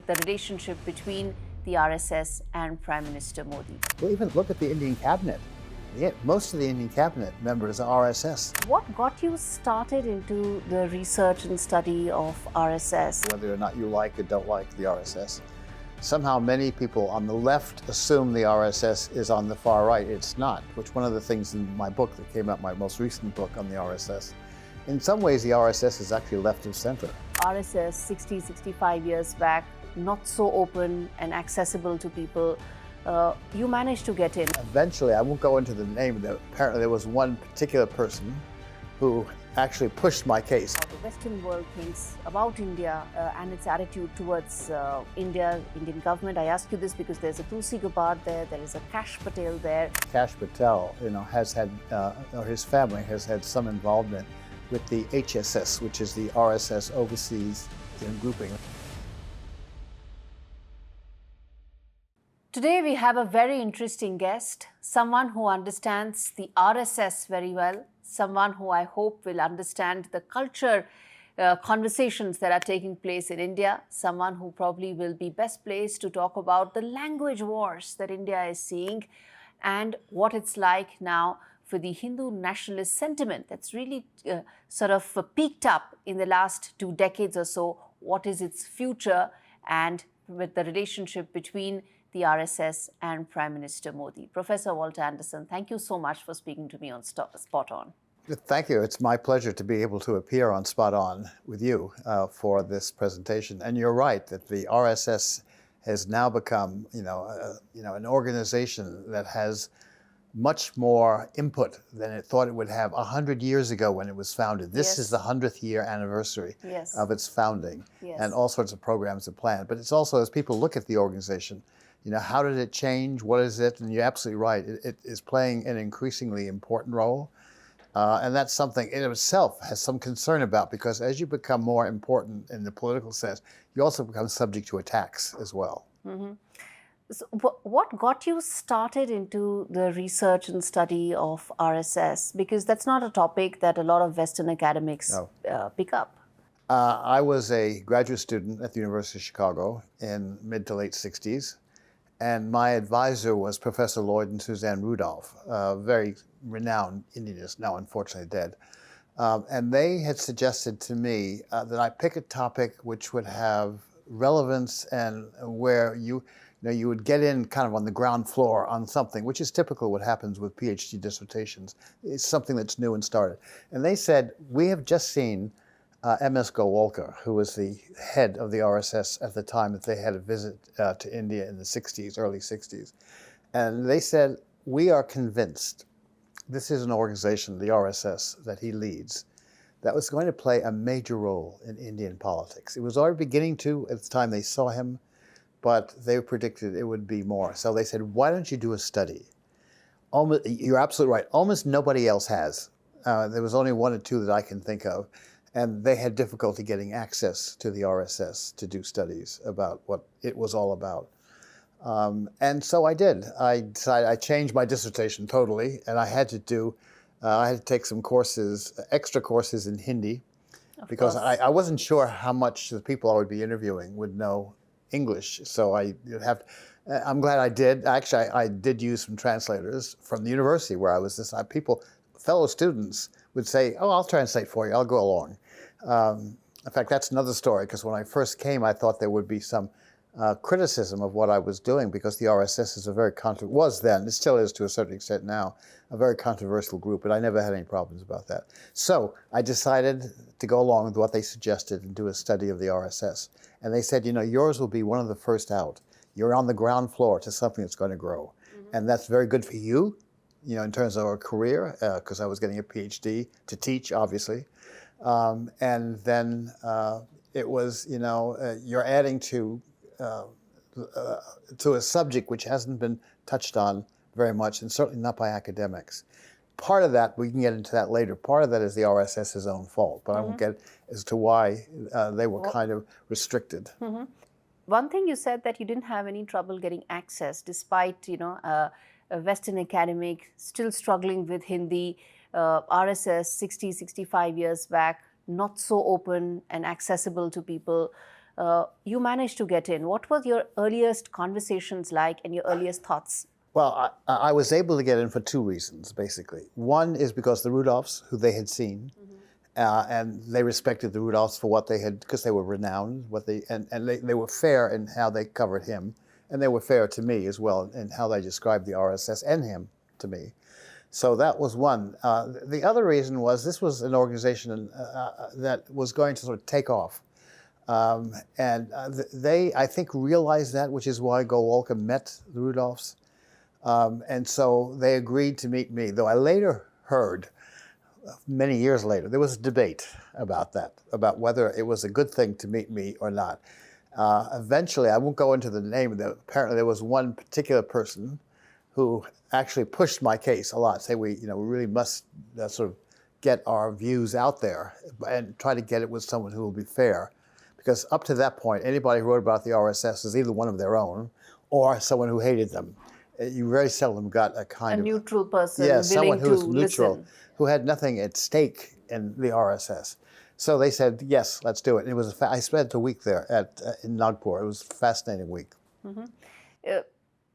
the relationship between the RSS and Prime Minister Modi. Well, even look at the Indian cabinet. Most of the Indian cabinet members are RSS. What got you started into the research and study of RSS? Whether or not you like or don't like the RSS, somehow many people on the left assume the RSS is on the far right. It's not, which one of the things in my book that came out, my most recent book on the RSS, in some ways the RSS is actually left of center. RSS 60, 65 years back, not so open and accessible to people. You managed to get in. Eventually, I won't go into the name, apparently there was one particular person who actually pushed my case. The Western world thinks about India and its attitude towards Indian government. I ask you this because there's a Tulsi Gabbard there is a Kash Patel there. Kash Patel, has had, or his family has had some involvement with the HSS, which is the RSS overseas grouping. Today we have a very interesting guest, someone who understands the RSS very well, someone who I hope will understand the culture conversations that are taking place in India, someone who probably will be best placed to talk about the language wars that India is seeing and what it's like now for the Hindu nationalist sentiment that's really sort of peaked up in the last 2 decades or so. What is its future, and with the relationship between the RSS and Prime Minister Modi. Professor Walter Andersen, thank you so much for speaking to me on SpotOn. Thank you. It's my pleasure to be able to appear on SpotOn with you for this presentation. And you're right that the RSS has now become, an organization that has much more input than it thought it would have 100 years ago when it was founded. This is the 100th year anniversary of its founding, and all sorts of programs are planned. But it's also, as people look at the organization, how did it change? What is it? And you're absolutely right. It is playing an increasingly important role. And that's something in itself has some concern about, because as you become more important in the political sense, you also become subject to attacks as well. Mm-hmm. So what got you started into the research and study of RSS? Because that's not a topic that a lot of Western academics pick up. I was a graduate student at the University of Chicago in mid to late 60s. And my advisor was Professor Lloyd and Suzanne Rudolph, very renowned Indianist, now unfortunately dead. And they had suggested to me that I pick a topic which would have relevance and where you would get in kind of on the ground floor on something, which is typical what happens with PhD dissertations. It's something that's new and started. And they said, we have just seen M.S. Golwalkar, who was the head of the RSS at the time that they had a visit to India in the 60s, early 60s. And they said, we are convinced this is an organization, the RSS, that he leads, that was going to play a major role in Indian politics. It was already beginning to at the time they saw him, but they predicted it would be more. So they said, why don't you do a study? You're absolutely right. Almost nobody else has. There was only 1 or 2 that I can think of. And they had difficulty getting access to the RSS to do studies about what it was all about. And so I did. I decided I changed my dissertation totally, and I had to take some courses, extra courses in Hindi, because I wasn't sure how much the people I would be interviewing would know English. So I'm glad I did. Actually, I did use some translators from the university where I was. Fellow students would say, oh, I'll translate for you, I'll go along. In fact, that's another story, because when I first came, I thought there would be some criticism of what I was doing, because the RSS is was then, it still is to a certain extent now, a very controversial group, but I never had any problems about that. So I decided to go along with what they suggested and do a study of the RSS. And they said, yours will be one of the first out. You're on the ground floor to something that's going to grow. Mm-hmm. And that's very good for you, in terms of our career, because I was getting a PhD to teach, obviously. And then it was, you're adding to a subject which hasn't been touched on very much, and certainly not by academics. Part of that, we can get into that later, part of that is the RSS's own fault, but I won't get as to why they were kind of restricted. Mm-hmm. One thing you said that you didn't have any trouble getting access, despite, a Western academic still struggling with Hindi, RSS 60, 65 years back, not so open and accessible to people. you managed to get in. What were your earliest conversations like and your earliest thoughts? Well, I was able to get in for two reasons, basically. One is because the Rudolphs, who they had seen, and they respected the Rudolphs for what they had, because they were renowned, and they were fair in how they covered him, and they were fair to me as well in how they described the RSS and him to me. So that was one. The other reason was this was an organization that was going to sort of take off. They, I think, realized that, which is why Gowalka met the Rudolphs. And so they agreed to meet me, though I later heard, many years later, there was a debate about that, about whether it was a good thing to meet me or not. Eventually, I won't go into the name, apparently there was one particular person who actually pushed my case a lot, say we really must sort of get our views out there and try to get it with someone who will be fair. Because up to that point, anybody who wrote about the RSS is either one of their own or someone who hated them. You very seldom got a kind of neutral person, someone who was neutral, listen. who had nothing at stake in the RSS. So they said, yes, let's do it. And it was I spent a week there in Nagpur. It was a fascinating week.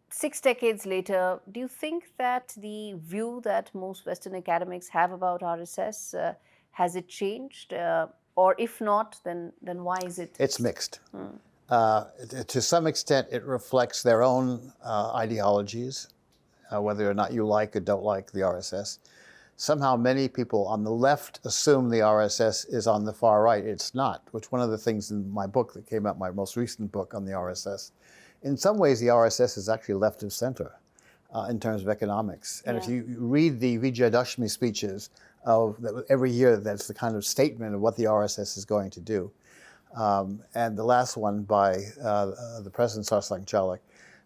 6 decades later, do you think that the view that most Western academics have about RSS, has it changed? Or if not, then why is it? It's mixed. To some extent, it reflects their own ideologies, whether or not you like or don't like the RSS. Somehow many people on the left assume the RSS is on the far right. It's not, which one of the things in my book that came out, my most recent book on the RSS, in some ways the RSS is actually left of center in terms of economics. And if you read the Vijayadashmi speeches every year, that's the kind of statement of what the RSS is going to do. And the last one by the President Sarsang Chalak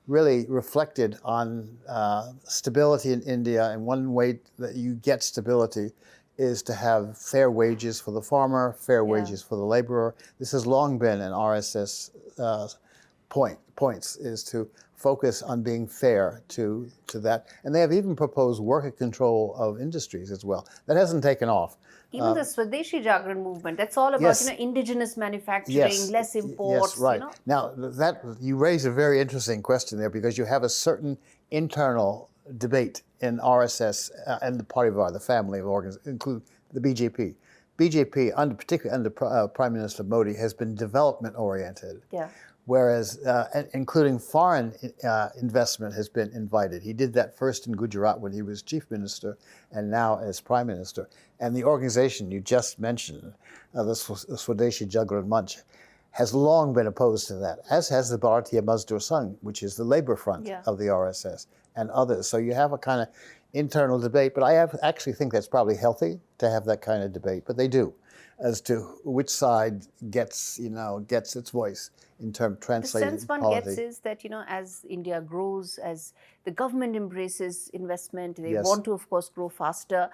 really reflected on stability in India, and one way that you get stability is to have fair wages for the farmer, fair wages for the laborer. This has long been an RSS points, is to focus on being fair to that. And they have even proposed worker control of industries as well. That hasn't taken off. Even the Swadeshi Jagran movement, that's all about indigenous manufacturing, less imports. Yes, right. Now, you raise a very interesting question there, because you have a certain internal debate in RSS and the party of the family of organs, include the BJP. BJP, particularly under Prime Minister Modi, has been development-oriented. Yeah. Whereas, including foreign investment has been invited. He did that first in Gujarat when he was chief minister, and now as prime minister. And the organization you just mentioned, the Swadeshi Jagran Manch, has long been opposed to that, as has the Bharatiya Mazdoor Sangh, which is the labor front of the RSS, and others. So you have a kind of internal debate, but I actually think that's probably healthy to have that kind of debate, but they do, as to which side gets its voice in terms of translating the sense one polity. gets is that, as India grows, as the government embraces investment, they want to, of course, grow faster.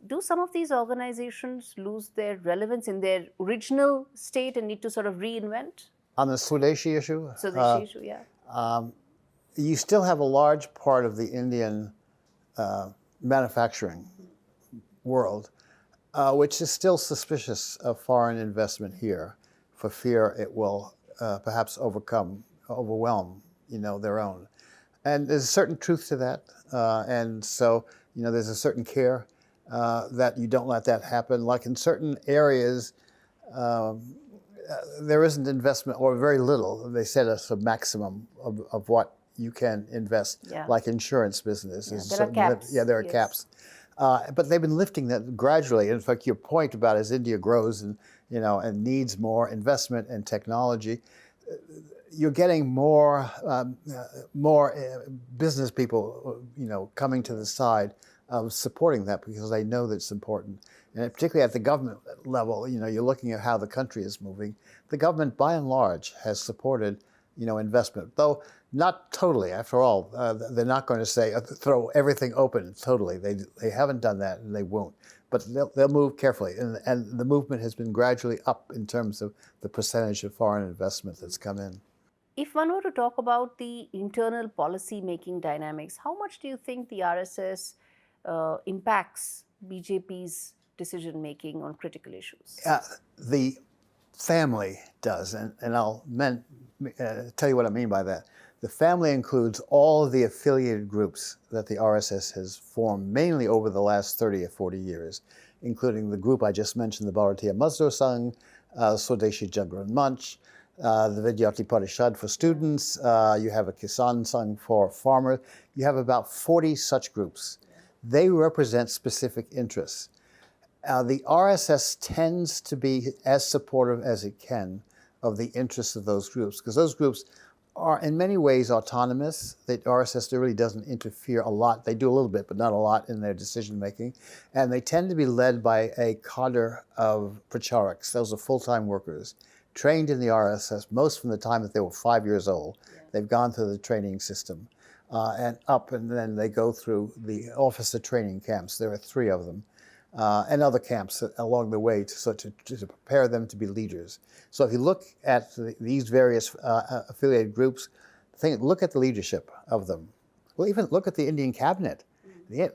Do some of these organizations lose their relevance in their original state and need to sort of reinvent? On the Swadeshi issue? Swadeshi issue, You still have a large part of the Indian manufacturing world which is still suspicious of foreign investment here, for fear it will perhaps overwhelm, their own. And there's a certain truth to that, and so there's a certain care that you don't let that happen. Like in certain areas, there isn't investment, or very little. They set us a maximum of what you can invest, like insurance business. Yeah, there are caps. There are caps. But they've been lifting that gradually. In fact, your point about as India grows and needs more investment and technology, you're getting more business people, coming to the side of supporting that, because they know that it's important. And particularly at the government level, you're looking at how the country is moving. The government, by and large, has supported, investment, though not totally. After all, they're not going to say throw everything open totally. They haven't done that, and they won't. But they'll move carefully, and the movement has been gradually up in terms of the percentage of foreign investment that's come in. If one were to talk about the internal policy-making dynamics, how much do you think the RSS impacts BJP's decision-making on critical issues? family does, and I'll tell you what I mean by that. The family includes all of the affiliated groups that the RSS has formed, mainly over the last 30 or 40 years, including the group I just mentioned, the Bharatiya Mazdoor Sangh, Swadeshi Jagran Manch, the Vidyarthi Parishad for students, you have a Kisan Sangh for farmers. You have about 40 such groups. They represent specific interests. The RSS tends to be as supportive as it can of the interests of those groups, because those groups are in many ways autonomous. The RSS really doesn't interfere a lot. They do a little bit, but not a lot in their decision making. And they tend to be led by a cadre of pracharaks. Those are full-time workers, trained in the RSS, most from the time that they were 5 years old. Yeah. They've gone through the training system and then they go through the officer training camps. There are 3 of them. And other camps along the way to prepare them to be leaders. So if you look at these various affiliated groups, look at the leadership of them. Well, even look at the Indian cabinet.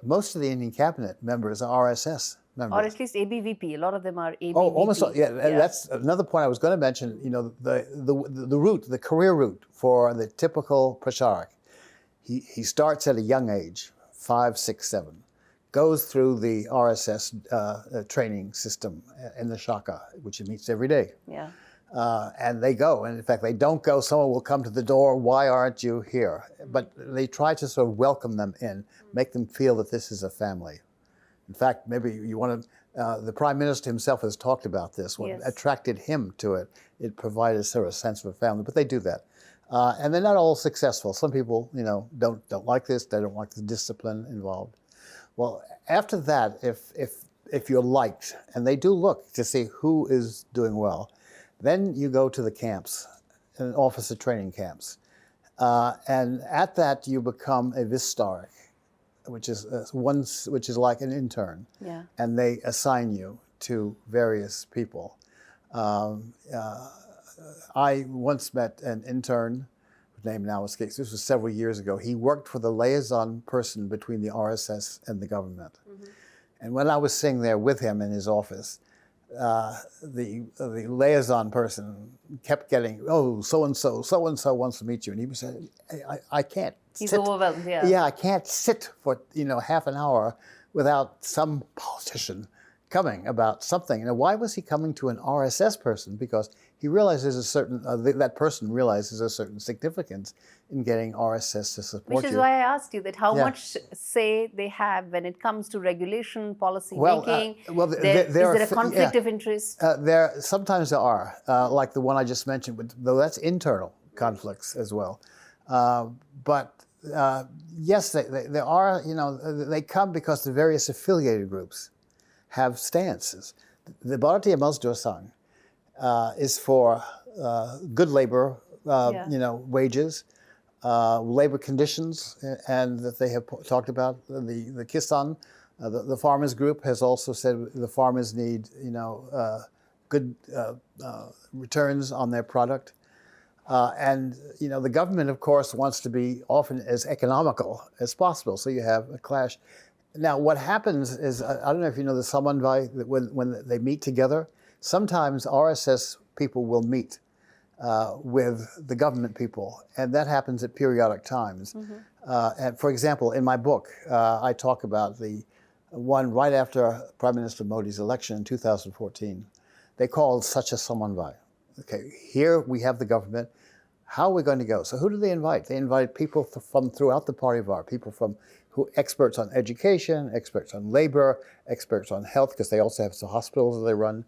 Most of the Indian cabinet members are RSS members. Or at least ABVP. A lot of them are ABVP. Oh, almost, yeah. That's another point I was going to mention. You know, the route, the career route for the typical pracharak. He starts at a young age, 5, 6, 7. Goes through the RSS training system in the Shaka, which he meets every day. Yeah. And they go. And in fact, they don't go. Someone will come to the door. Why aren't you here? But they try to sort of welcome them in, make them feel that this is a family. In fact, maybe you want to, the Prime Minister himself has talked about this. What attracted him to it, it provided sort of a sense of a family. But they do that. And they're not all successful. Some people, you know, don't like this. They don't like the discipline involved. Well, after that, if you're liked, and they do look to see who is doing well, then you go to the camps, and officer training camps. And at that, you become a vistarak, which is like an intern. Yeah. And they assign you to various people. I once met an intern, whose name now escapes. This was several years ago. He worked for the liaison person between the RSS and the government. Mm-hmm. And when I was sitting there with him in his office, the liaison person kept getting, oh, so-and-so wants to meet you. And he said, I can't He's sit. overwhelmed, yeah. Yeah, I can't sit for, half an hour without some politician coming about something. And why was he coming to an RSS person? Because he realizes that person realizes a certain significance in getting RSS to support you. Which is why I asked you that how much say they have when it comes to regulation, policy making. Is there a conflict of interest? Sometimes there are, like the one I just mentioned, but though that's internal conflicts as well. Yes, there are, they come because the various affiliated groups have stances. The Bharatiya Mazdoor Sangh is for good labor, wages, labor conditions, and that they have talked about. The Kisan, the farmers group, has also said the farmers need, good returns on their product. And the government, of course, wants to be often as economical as possible. So you have a clash. Now, what happens is, I don't know if you know the Samanvai, when they meet together, sometimes RSS people will meet with the government people, and that happens at periodic times. Mm-hmm. And for example, in my book, I talk about the one right after Prime Minister Modi's election in 2014. They called such a Samanvai. Okay, here we have the government. How are we going to go? So who do they invite? They invite people from throughout the Parivar, people from experts on education, experts on labor, experts on health, because they also have some hospitals that they run,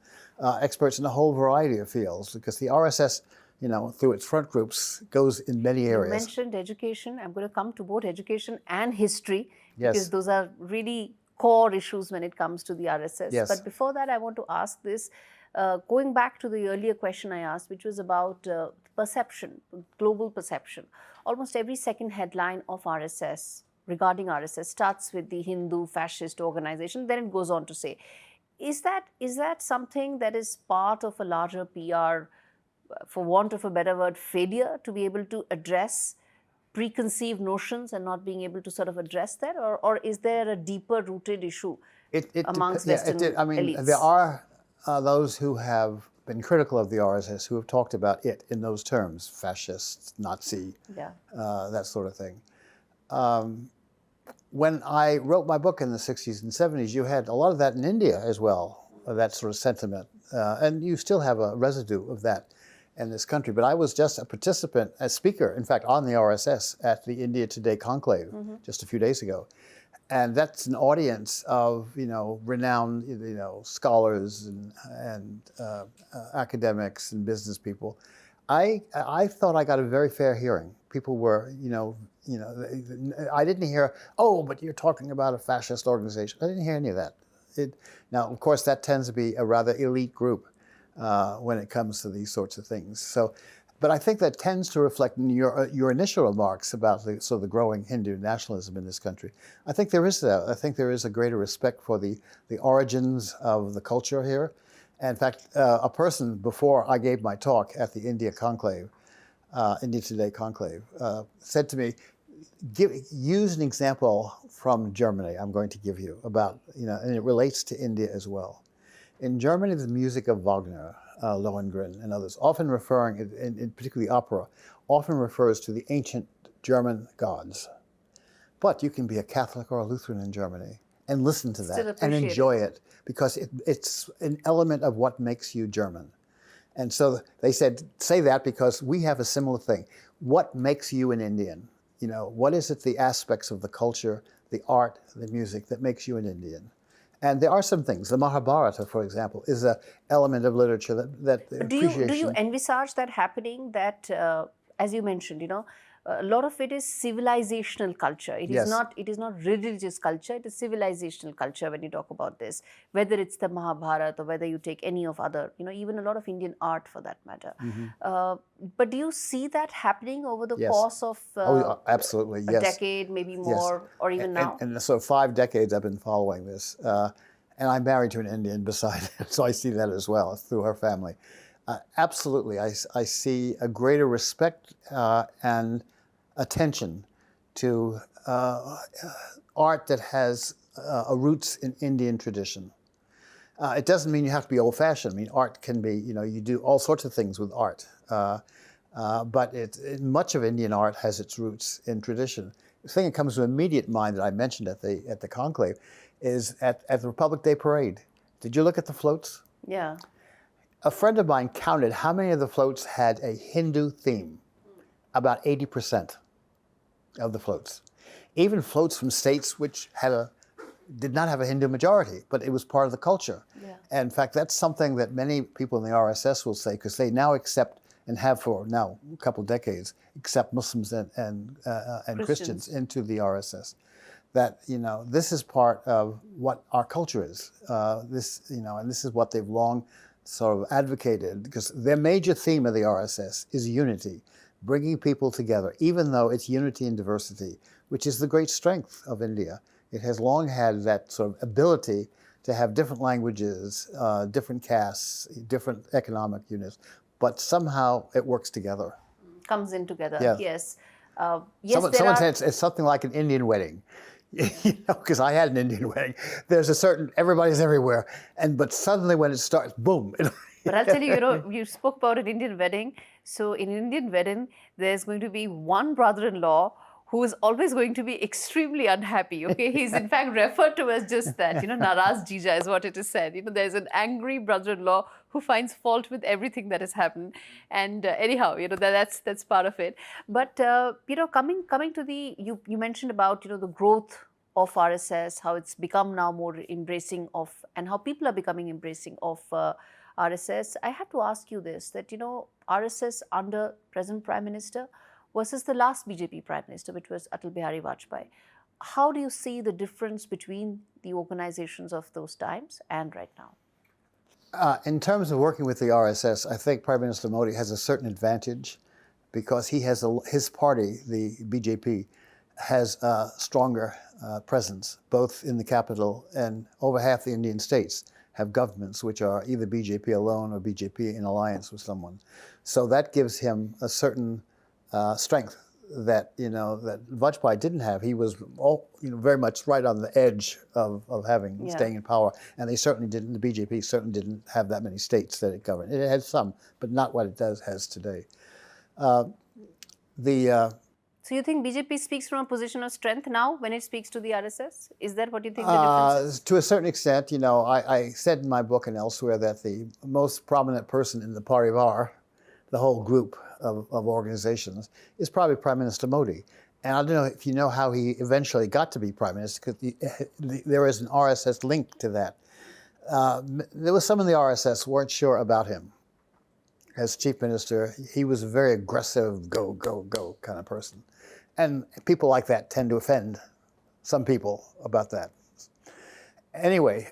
experts in a whole variety of fields, because the RSS, through its front groups, goes in many areas. You mentioned education. I'm going to come to both education and history, because those are really core issues when it comes to the RSS. Yes. But before that, I want to ask this, going back to the earlier question I asked, which was about perception, global perception. Almost every second headline of RSS, regarding RSS, starts with the Hindu fascist organization, then it goes on to say, is that something that is part of a larger PR, for want of a better word, failure to be able to address preconceived notions and not being able to sort of address that? Or is there a deeper rooted issue amongst Western elites? There are those who have been critical of the RSS who have talked about it in those terms, fascist, Nazi, that sort of thing. When I wrote my book in the 60s and 70s, you had a lot of that in India as well, that sort of sentiment. And you still have a residue of that in this country. But I was just a participant, a speaker, in fact, on the RSS at the India Today conclave just a few days ago. And that's an audience of, renowned, scholars and academics and business people. I thought I got a very fair hearing. People were, I didn't hear, oh, but you're talking about a fascist organization. I didn't hear any of that. Now, of course, that tends to be a rather elite group when it comes to these sorts of things. So, but I think that tends to reflect in your initial remarks about the growing Hindu nationalism in this country. I think there is that. I think there is a greater respect for the origins of the culture here. And in fact, a person before I gave my talk at the India conclave, India Today conclave, said to me, use an example from Germany I'm going to give you about, and it relates to India as well. In Germany, the music of Wagner, Lohengrin, and others, often referring, in particularly opera, often refers to the ancient German gods. But you can be a Catholic or a Lutheran in Germany and listen to that and enjoy it because it's an element of what makes you German. And so they said, say that because we have a similar thing. What makes you an Indian? What is it, the aspects of the culture, the art, the music that makes you an Indian? And there are some things. The Mahabharata, for example, is an element of literature that appreciation. Do you envisage that happening? That, as you mentioned, a lot of it is civilizational culture. It is not religious culture. It is civilizational culture when you talk about this. Whether it's the Mahabharata or whether you take any of other, even a lot of Indian art for that matter. But do you see that happening over the course of absolutely, a decade, maybe more, or even now? And so 5 decades I've been following this. And I'm married to an Indian beside it, so I see that as well through her family. Absolutely, I see a greater respect and attention to art that has roots in Indian tradition. It doesn't mean you have to be old-fashioned. I mean, art can be, you do all sorts of things with art. But much of Indian art has its roots in tradition. The thing that comes to immediate mind that I mentioned at the conclave is at the Republic Day Parade. Did you look at the floats? Yeah. A friend of mine counted how many of the floats had a Hindu theme. About 80% of the floats. Even floats from states which did not have a Hindu majority, but it was part of the culture. Yeah. And in fact, that's something that many people in the RSS will say, because they now accept, and have for now a couple of decades, accept Muslims and Christians into the RSS. That, this is part of what our culture is. And this is what they've long sort of advocated, because their major theme of the RSS is unity, bringing people together, even though it's unity and diversity, which is the great strength of India. It has long had that sort of ability to have different languages, different castes, different economic units, but somehow it works together. Comes in together, yes. Someone said it's something like an Indian wedding. Because I had an Indian wedding. There's everybody's everywhere. But suddenly when it starts, boom. But I'll tell you, you spoke about an Indian wedding. So in an Indian wedding, there's going to be one brother-in-law who is always going to be extremely unhappy, okay? He's in fact referred to as just that, Naraz Jija is what it is said. There's an angry brother-in-law who finds fault with everything that has happened. And anyhow, that's part of it. But, coming to you mentioned about, the growth of RSS, how it's become now more embracing of, and how people are becoming embracing of RSS. I have to ask you this, that, RSS under present Prime Minister versus the last BJP Prime Minister, which was Atal Bihari Vajpayee. How do you see the difference between the organizations of those times and right now? In terms of working with the RSS, I think Prime Minister Modi has a certain advantage because he has his party, the BJP, has a stronger presence, both in the capital and over half the Indian states have governments which are either BJP alone or BJP in alliance with someone. So that gives him a certain strength that that Vajpayee didn't have. He was very much right on the edge of staying in power, and they certainly didn't. The BJP certainly didn't have that many states that it governed. It had some, but not what it has today. So you think BJP speaks from a position of strength now when it speaks to the RSS? Is that what you think the difference is? To a certain extent, I said in my book and elsewhere that the most prominent person in the Parivar, the whole group of organizations, is probably Prime Minister Modi. And I don't know if you know how he eventually got to be Prime Minister, because there is an RSS link to that. There was some in the RSS who weren't sure about him. As Chief Minister, he was a very aggressive, go, go, go kind of person. And people like that tend to offend some people about that. Anyway,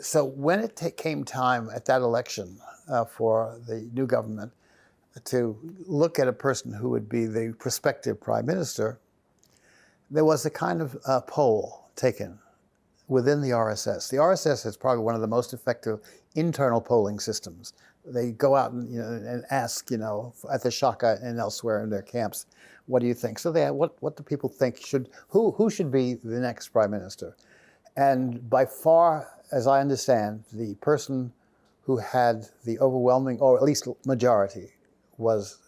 so when it came time at that election for the new government to look at a person who would be the prospective Prime Minister, there was a kind of poll taken within the RSS. The RSS is probably one of the most effective internal polling systems. They go out and ask, at the Shaka and elsewhere in their camps, what do you think? So what do people think who should be the next Prime Minister? And by far, as I understand, the person who had the overwhelming, or at least majority, was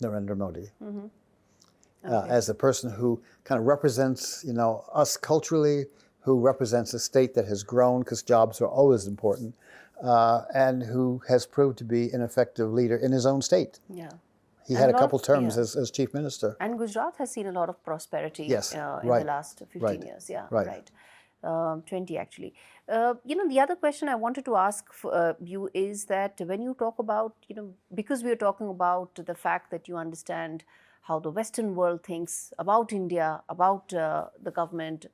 Narendra Modi. Mm-hmm. Okay. As a person who kind of represents, us culturally, who represents a state that has grown, because jobs are always important, and who has proved to be an effective leader in his own state. Yeah. He had a couple terms as chief minister. And Gujarat has seen a lot of prosperity in the last 15 years. Yeah, right. 20 actually. The other question I wanted to ask you is that when you talk about, because we are talking about the fact that you understand how the Western world thinks about India, about the government,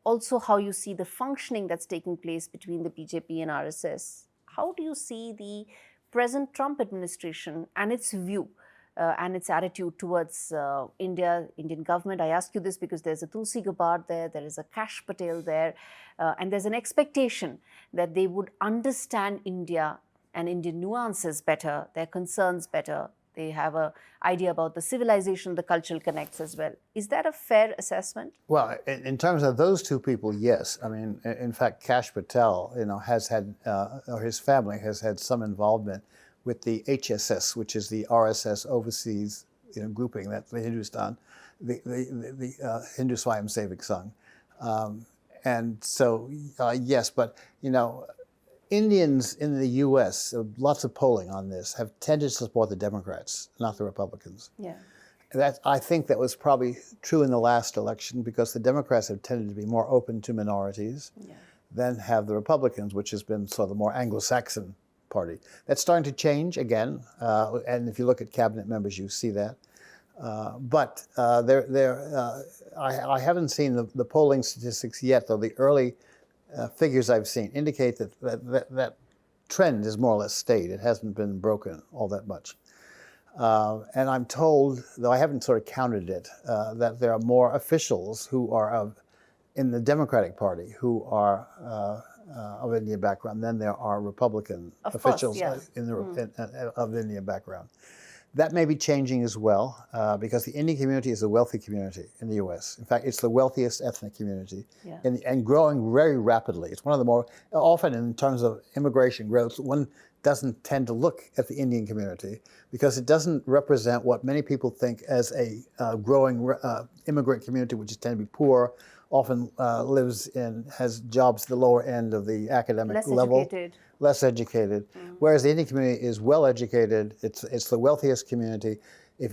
also how you see the functioning that's taking place between the BJP and RSS. How do you see the present Trump administration and its view and its attitude towards Indian government? I ask you this because there's a Tulsi Gabbard there is a Kash Patel there, and there's an expectation that they would understand India and Indian nuances better, their concerns better. They have an idea about the civilization, the cultural connects as well. Is that a fair assessment? Well, in terms of those two people, yes. I mean, in fact, Kash Patel, has had, or his family has had some involvement with the HSS, which is the RSS overseas grouping, that the Hindustan, the Hindu Swayamsevak Sangh. And so, yes, but, Indians in the U.S., lots of polling on this, have tended to support the Democrats, not the Republicans. Yeah. I think that was probably true in the last election, because the Democrats have tended to be more open to minorities than have the Republicans, which has been sort of the more Anglo-Saxon party. That's starting to change again, and if you look at cabinet members, you see that. But I haven't seen the polling statistics yet, though the early figures I've seen indicate that trend is more or less stayed. It hasn't been broken all that much. And I'm told, though I haven't sort of counted it, that there are more officials who are in the Democratic Party who are of Indian background than there are Republican officials of Indian background. That may be changing as well, because the Indian community is a wealthy community in the U.S. In fact, it's the wealthiest ethnic community and growing very rapidly. It's one of the more, often in terms of immigration growth, one doesn't tend to look at the Indian community because it doesn't represent what many people think as a growing immigrant community, which tend to be poor, often has jobs at the lower end of the academic level. Less educated. Whereas the Indian community is well educated. It's the wealthiest community.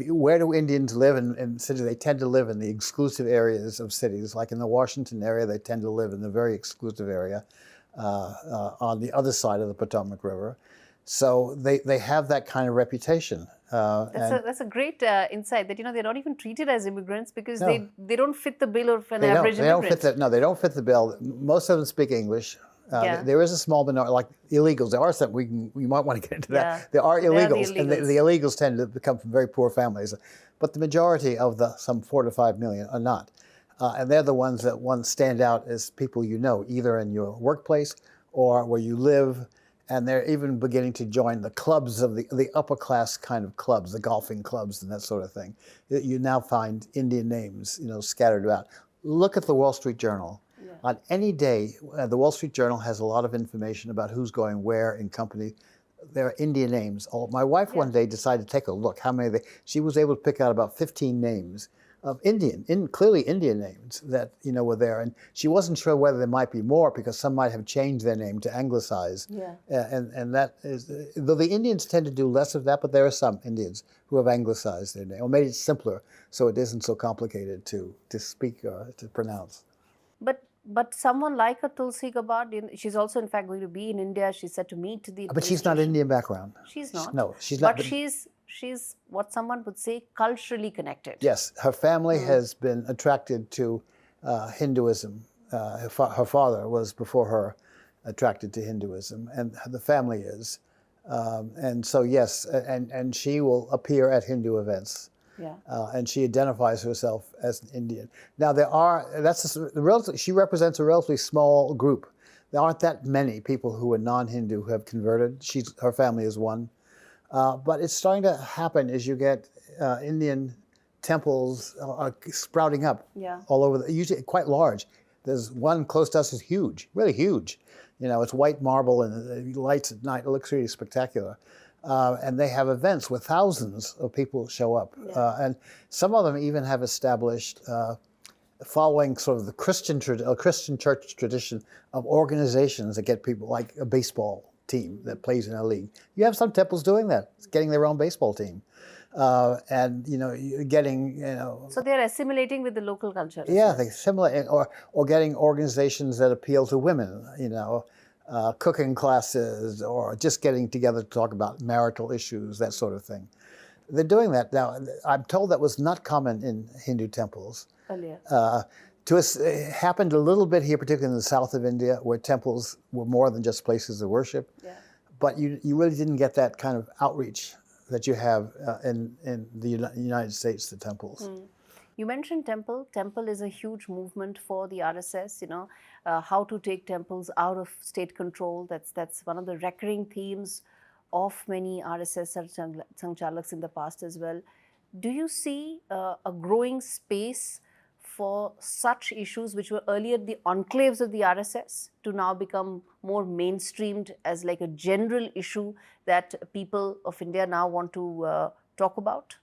Where do Indians live in cities? They tend to live in the exclusive areas of cities. Like in the Washington area, they tend to live in the very exclusive area on the other side of the Potomac River. So they have that kind of reputation. That's a great insight, that they're not even treated as immigrants because they don't fit the bill of an average immigrant. They don't fit the bill. Most of them speak English. There is a small minority, like illegals. There are some, we might want to get into that. There are illegals, and the illegals tend to come from very poor families. But the majority of the some 4 to 5 million are not. And they're the ones that stand out as people either in your workplace or where you live, And they're even beginning to join the clubs of the upper class kind of clubs, the golfing clubs and that sort of thing. You now find Indian names, scattered about. Look at the Wall Street Journal. Yeah. On any day, the Wall Street Journal has a lot of information about who's going where in company. There are Indian names. My wife one day decided to take a look. She was able to pick out about 15 names of clearly Indian names that were there, and she wasn't sure whether there might be more because some might have changed their name to anglicize. Yeah. And that is, though the Indians tend to do less of that, but there are some Indians who have anglicized their name or made it simpler so it isn't so complicated to speak or to pronounce. But someone like a Tulsi Gabbard, she's also in fact going to be in India. She's set to meet the. But she's not Indian background. She's not. No, she's not. But she's what someone would say culturally connected. Yes, her family has been attracted to Hinduism. Her father was before her attracted to Hinduism, and the family is. And so yes, and she will appear at Hindu events. Yeah. And she identifies herself as an Indian. Now she represents a relatively small group. There aren't that many people who are non-Hindu who have converted. Her family is one. But it's starting to happen as you get Indian temples sprouting up all over, usually quite large. There's one close to us is huge, really huge. It's white marble and it lights at night. It looks really spectacular. And they have events where thousands of people show up. And some of them even have established, following sort of the Christian church tradition of organizations that get people, like a baseball team that plays in a league. You have some temples doing that, getting their own baseball team. And getting So they're assimilating with the local culture. Yeah, they assimilate, or getting organizations that appeal to women. Cooking classes, or just getting together to talk about marital issues, that sort of thing. They're doing that now. I'm told that was not common in Hindu temples. Earlier. It happened a little bit here, particularly in the south of India, where temples were more than just places of worship. Yeah. But you really didn't get that kind of outreach that you have in the United States, the temples. You mentioned temple. Temple is a huge movement for the RSS, how to take temples out of state control. That's one of the recurring themes of many RSS Sangchalaks in the past as well. Do you see a growing space for such issues which were earlier the enclaves of the RSS to now become more mainstreamed as like a general issue that people of India now want to talk about?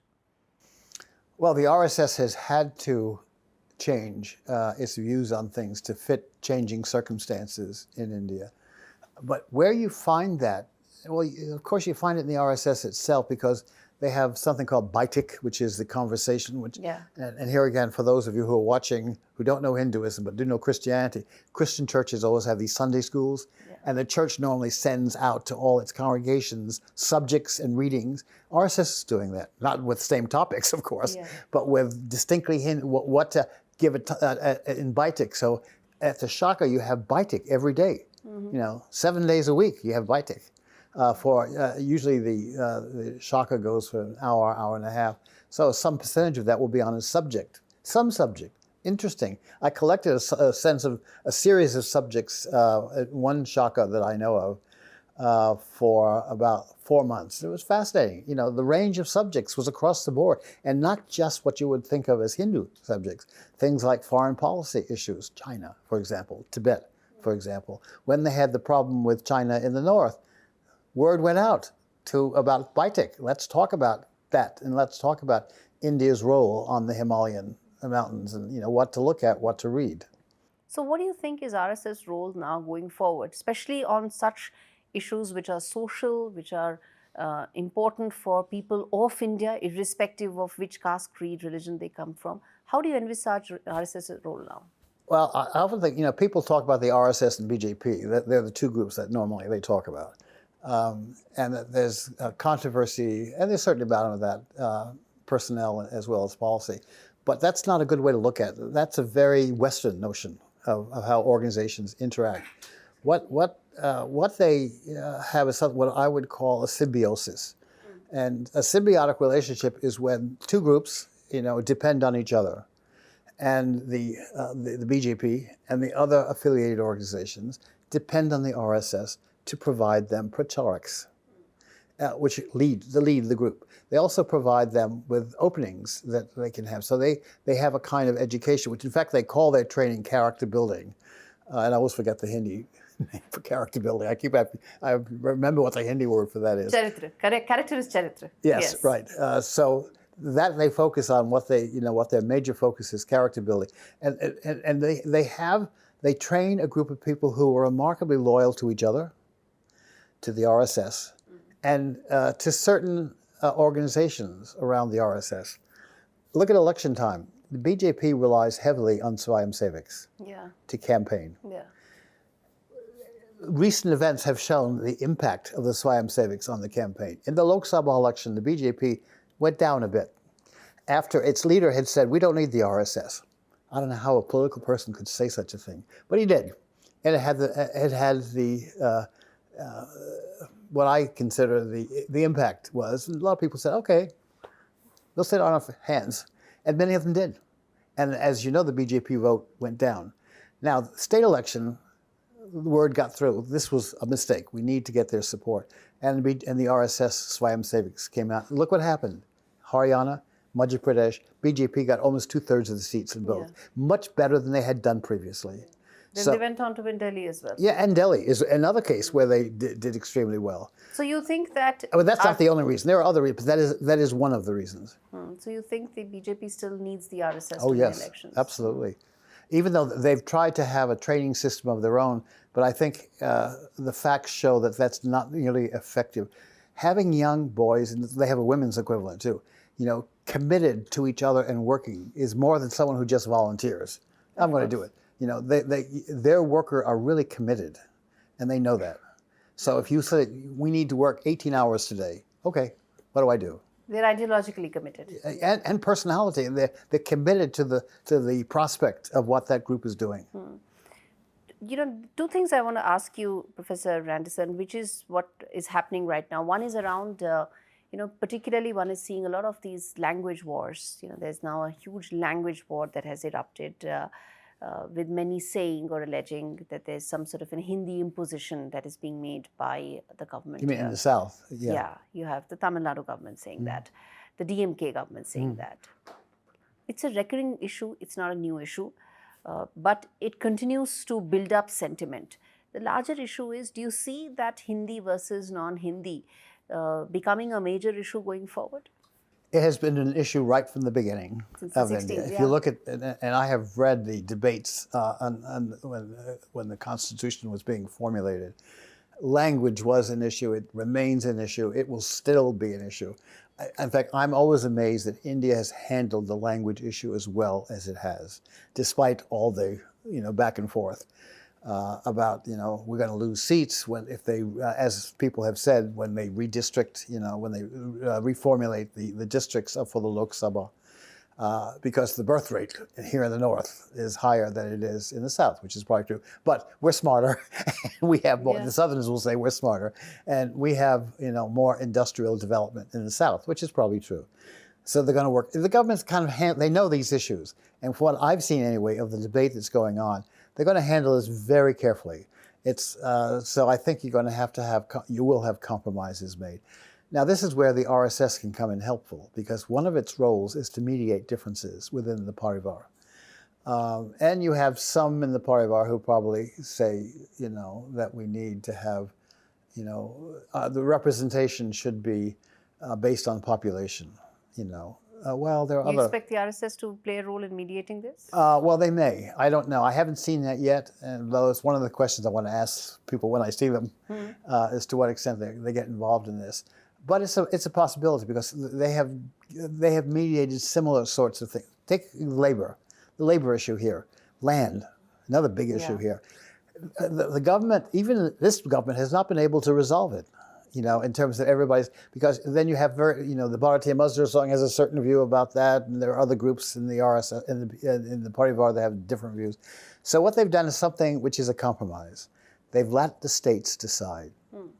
Well, the RSS has had to change its views on things to fit changing circumstances in India. But where you find that, well, of course you find it in the RSS itself because they have something called Baitik, which is the conversation. And here again, for those of you who are watching who don't know Hinduism but do know Christianity, Christian churches always have these Sunday schools. And the church normally sends out to all its congregations subjects and readings. RSS is doing that, not with the same topics, of course, but with distinctly what to give it in Baitik. So at the Shaka, you have Baitik every day. 7 days a week, you have Baitik. Usually the Shaka goes for an hour, hour and a half. So some percentage of that will be on a subject, some subject. Interesting. I collected a series of subjects at one Shaka that I know of for about 4 months. It was fascinating. The range of subjects was across the board, and not just what you would think of as Hindu subjects. Things like foreign policy issues, China, for example, Tibet, for example. When they had the problem with China in the north, word went out about Baitik. Let's talk about that, and let's talk about India's role on the Himalayan mountains, and what to look at, what to read. So what do you think is RSS role now going forward, especially on such issues which are social, which are important for people of India, irrespective of which caste, creed, religion they come from? How do you envisage RSS's role now? Well, I often think, people talk about the RSS and BJP. They're the two groups that normally they talk about. And that there's controversy, and there's certainly about that personnel as well as policy. But that's not a good way to look at it. That's a very Western notion of how organizations interact. What they have is what I would call a symbiosis. And a symbiotic relationship is when two groups, depend on each other. And the BJP and the other affiliated organizations depend on the RSS to provide them pracharyks, which lead the group. They also provide them with openings that they can have. So they have a kind of education, which in fact they call their training character building. And I always forget the Hindi name for character building. I remember what the Hindi word for that is. Charitra. Character is charitra. Yes, right. So that they focus on what their major focus is, character building. And they train a group of people who are remarkably loyal to each other, to the RSS, and to certain organizations around the RSS. Look at election time. The BJP relies heavily on Swayamsevaks to campaign. Yeah. Recent events have shown the impact of the Swayamsevaks on the campaign. In the Lok Sabha election, the BJP went down a bit after its leader had said, we don't need the RSS. I don't know how a political person could say such a thing, but he did. And it had what I consider the impact was, a lot of people said, okay, we'll sit on our hands. And many of them did. And as you know, the BJP vote went down. Now, the state election, the word got through. This was a mistake. We need to get their support. And the RSS Swayamsevaks came out. Look what happened. Haryana, Madhya Pradesh, BJP got almost 2/3 of the seats in both. Yeah. Much better than they had done previously. Then they went on to win Delhi as well. Yeah, and Delhi is another case where they did extremely well. So you think that... Well, that's not the only reason. There are other reasons, but that is one of the reasons. So you think the BJP still needs the RSS to win elections? Absolutely. Even though they've tried to have a training system of their own, but I think the facts show that that's not nearly effective. Having young boys, and they have a women's equivalent too, committed to each other and working is more than someone who just volunteers. I'm going to do it. Their workers are really committed, and they know that. So if you say, we need to work 18 hours today, okay, what do I do? They're ideologically committed. And personality, and they're committed to the prospect of what that group is doing. Two things I want to ask you, Professor Andersen, which is what is happening right now. One is around, particularly one is seeing a lot of these language wars. There's now a huge language war that has erupted, with many saying or alleging that there's some sort of a Hindi imposition that is being made by the government. You mean in the South? Yeah, you have the Tamil Nadu government saying that, the DMK government saying that. It's a recurring issue, it's not a new issue, but it continues to build up sentiment. The larger issue is, do you see that Hindi versus non-Hindi becoming a major issue going forward? It has been an issue right from the beginning of India. If you look at, and I have read the debates when the Constitution was being formulated, language was an issue. It remains an issue. It will still be an issue. In fact, I'm always amazed that India has handled the language issue as well as it has, despite all the back and forth. About we're going to lose seats if they, as people have said, when they redistrict, when they reformulate the districts for the Lok Sabha, because the birth rate here in the north is higher than it is in the south, which is probably true. But we're smarter. We have more. Yeah. The Southerners will say we're smarter, and we have more industrial development in the south, which is probably true. So they're going to work. The government's kind of they know these issues, and from what I've seen anyway of the debate that's going on, they're going to handle this very carefully. It's so I think you're going to you will have compromises made. Now this is where the RSS can come in helpful, because one of its roles is to mediate differences within the Parivar. And you have some in the Parivar who probably say, that we need to have, the representation should be based on population, Well, there are other... You expect the RSS to play a role in mediating this? Well, they may. I don't know. I haven't seen that yet, and though it's one of the questions I want to ask people when I see them, as to what extent they get involved in this. But it's a possibility, because they have mediated similar sorts of things. Take labor, the labor issue here, land, another big issue here. The government, even this government, has not been able to resolve it. In terms of everybody's, because then you have the Bharatiya Mazdoor Sangh has a certain view about that, and there are other groups in the RSS, in the Parivar that have different views. So what they've done is something which is a compromise. They've let the states decide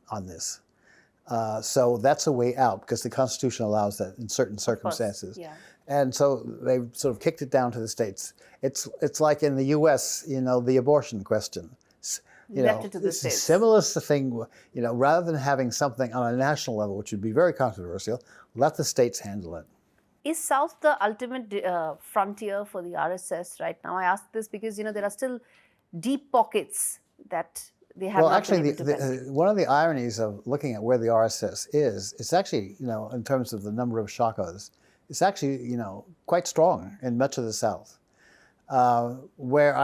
on this. So that's a way out, because the Constitution allows that in certain circumstances. Yeah. And so they've sort of kicked it down to the states. It's like in the U.S., the abortion question. left it to the it's a states. similar thing, rather than having something on a national level, which would be very controversial, let the states handle it. Is South the ultimate frontier for the RSS right now? I ask this because, there are still deep pockets that they have not been able to penetrate. One of the ironies of looking at where the RSS is, it's actually, in terms of the number of shakas, it's actually, quite strong in much of the South. What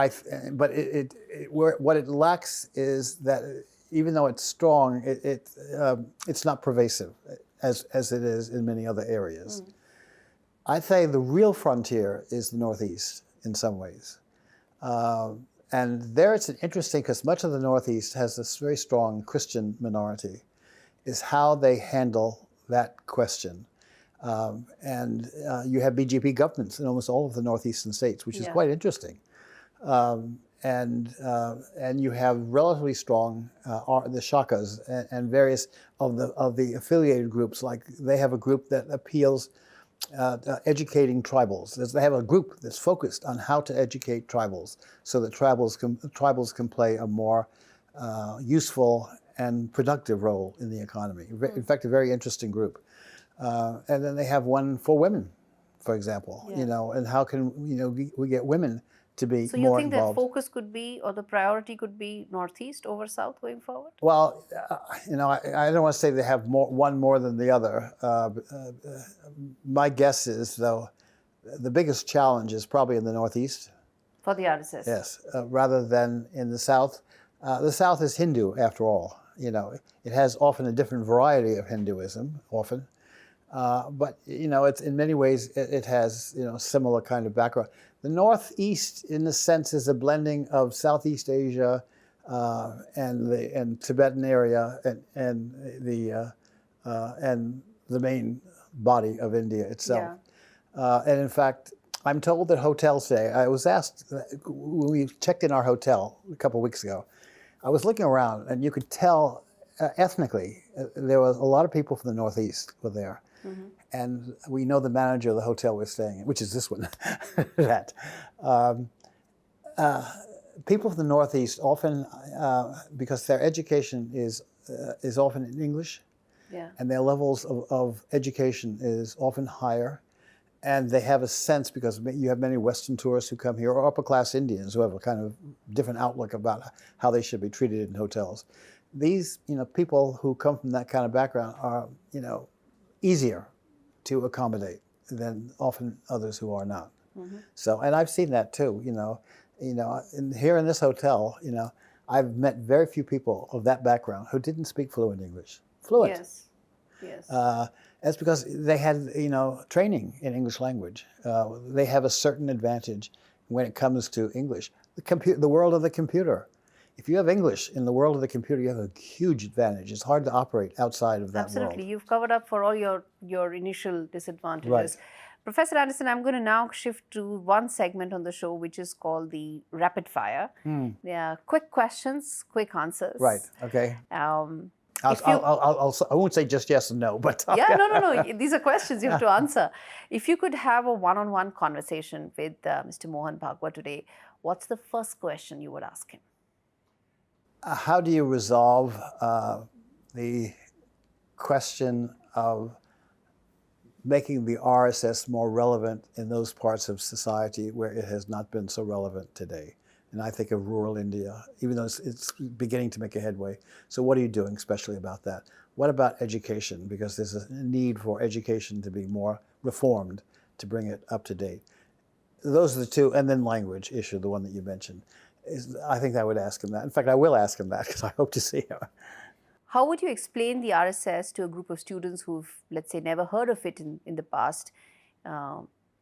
it lacks is that even though it's strong, it's not pervasive as it is in many other areas. I'd say the real frontier is the Northeast in some ways. And there it's interesting because much of the Northeast has this very strong Christian minority, is how they handle that question. You have BJP governments in almost all of the Northeastern states, which is quite interesting. And you have relatively strong the shakas and various of the affiliated groups. Like they have a group that appeals educating tribals. They have a group that's focused on how to educate tribals, so that tribals can play a more useful and productive role in the economy. In fact, a very interesting group. And then they have one for women, for example. And how can we get women to be more involved? So you think that focus could be, or the priority could be Northeast over South going forward? Well, I don't want to say they have one more than the other. My guess is, though, the biggest challenge is probably in the Northeast. For the RSS? Yes, rather than in the South. The South is Hindu, after all. It has often a different variety of Hinduism, often. But it's in many ways it has similar kind of background. The Northeast, in a sense, is a blending of Southeast Asia and Tibetan area and the main body of India itself. And in fact, I'm told that hotels today. I was asked when we checked in our hotel a couple of weeks ago. I was looking around, and you could tell ethnically there was a lot of people from the Northeast were there. And we know the manager of the hotel we're staying in, which is this one. People from the Northeast often, because their education is often in English, and their levels of education is often higher, and they have a sense, because you have many Western tourists who come here, or upper-class Indians who have a kind of different outlook about how they should be treated in hotels. These, people who come from that kind of background are, easier to accommodate than often others who are not. So, and I've seen that too. Here in this hotel, I've met very few people of that background who didn't speak fluent English. Yes. That's because they had, training in English language. They have a certain advantage when it comes to English. The world of the computer. If you have English in the world of the computer, you have a huge advantage. It's hard to operate outside of that world. Absolutely. You've covered up for all your initial disadvantages. Right. Professor Andersen, I'm going to now shift to one segment on the show, which is called the rapid fire. They are quick questions, quick answers. Right. Okay. I won't say just yes and no, but no. These are questions you have to answer. If you could have a one-on-one conversation with Mr. Mohan Bhagwat today, what's the first question you would ask him? How do you resolve the question of making the RSS more relevant in those parts of society where it has not been so relevant today? And I think of rural India, even though it's beginning to make a headway. So what are you doing especially about that? What about education? Because there's a need for education to be more reformed to bring it up to date. Those are the two, and then language issue, the one that you mentioned. I think I would ask him that. In fact, I will ask him that because I hope to see him. How would you explain the RSS to a group of students who've, let's say, never heard of it in the past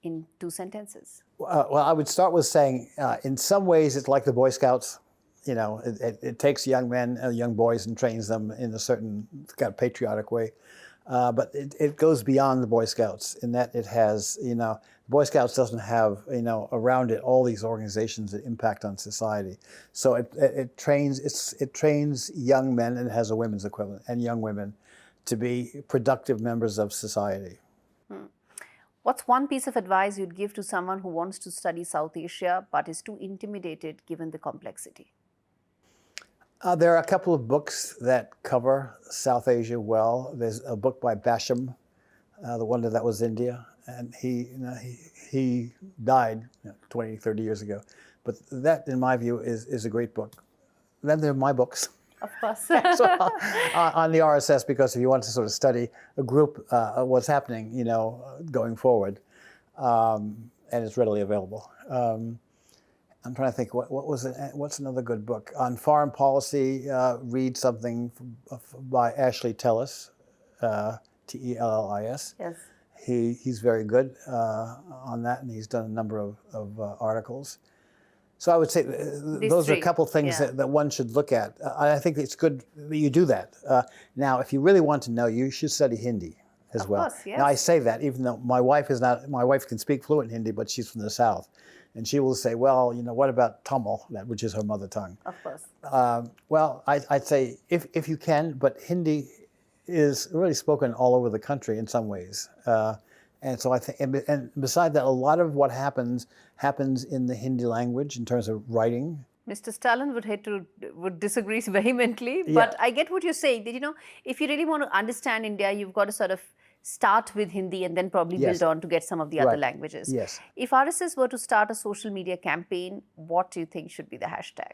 in 2 sentences? Well, I would start with saying, in some ways, it's like the Boy Scouts. It takes young men, young boys, and trains them in a certain kind of patriotic way. But it goes beyond the Boy Scouts in that it has, Boy Scouts doesn't have, around it all these organizations that impact on society. So it trains young men, and it has a women's equivalent, and young women to be productive members of society. What's one piece of advice you'd give to someone who wants to study South Asia but is too intimidated given the complexity? There are a couple of books that cover South Asia well. There's a book by Basham, The Wonder That Was India, and he died 20, 30 years ago. But that, in my view, is a great book. Then there are my books. Of course. So, on the RSS, because if you want to sort of study a group, what's happening, going forward, and it's readily available. I'm trying to think, what's another good book? On foreign policy, read something by Ashley Tellis, Tellis. Yes. He's very good on that, and he's done a number of articles. So I would say those are a couple things that one should look at. I think it's good that you do that. Now, if you really want to know, you should study Hindi as well. Of course, yes. Now, I say that even though my wife can speak fluent Hindi, but she's from the South. And she will say, well, what about Tamil, which is her mother tongue? Of course. Well, I'd say if you can, but Hindi is really spoken all over the country in some ways. And so I think, and beside that, a lot of what happens in the Hindi language in terms of writing. Mr. Stalin would disagree vehemently, but I get what you're saying, that, if you really want to understand India, you've got to sort of start with Hindi and then probably build on to get some of the other languages. Yes. If RSS were to start a social media campaign, what do you think should be the hashtag?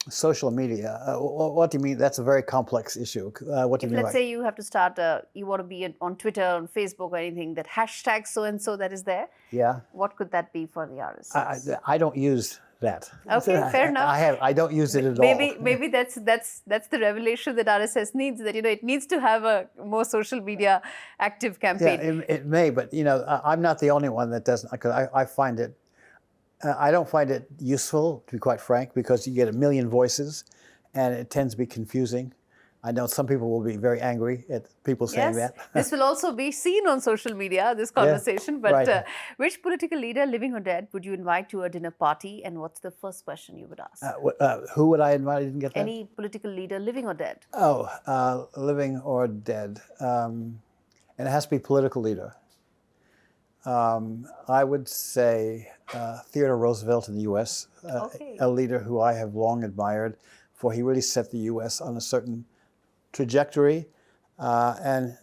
Social media. What do you mean? That's a very complex issue. What do you mean? Let's say you have to start, you want to be on Twitter, on Facebook, or anything, that hashtag so-and-so that is there. Yeah. What could that be for the RSS? I don't use that. Okay, fair enough. I don't use it at all. Maybe that's the revelation that RSS needs, that it needs to have a more social media active campaign. Yeah, it may, but I'm not the only one that doesn't, because I don't find it useful, to be quite frank, because you get a million voices and it tends to be confusing. I know some people will be very angry at people saying that. This will also be seen on social media, this conversation. But which political leader, living or dead, would you invite to a dinner party? And what's the first question you would ask? Who would I invite? I didn't get that. Any political leader, living or dead? Oh, living or dead. And it has to be political leader. I would say Theodore Roosevelt in the U.S., a leader who I have long admired, for he really set the U.S. on a certain trajectory. And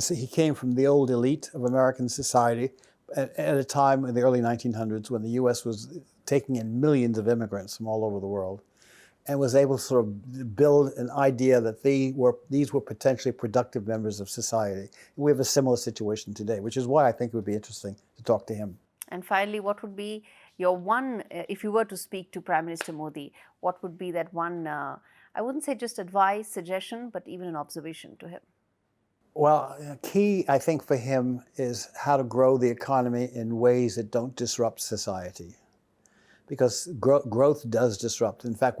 he came from the old elite of American society at a time in the early 1900s when the U.S. was taking in millions of immigrants from all over the world, and was able to sort of build an idea that these were potentially productive members of society. We have a similar situation today, which is why I think it would be interesting to talk to him. And finally, what would be your one, if you were to speak to Prime Minister Modi, what would be that one, I wouldn't say just advice, suggestion, but even an observation to him? Well, key, I think, for him is how to grow the economy in ways that don't disrupt society. Because growth does disrupt. In fact,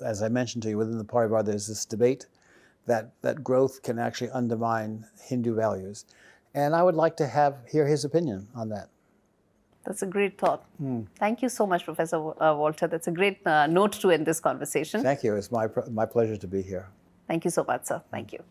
as I mentioned to you, within the party bar, there's this debate that growth can actually undermine Hindu values. And I would like to hear his opinion on that. That's a great thought. Thank you so much, Professor Walter. That's a great note to end this conversation. Thank you. It's my pleasure to be here. Thank you so much, sir. Thank you.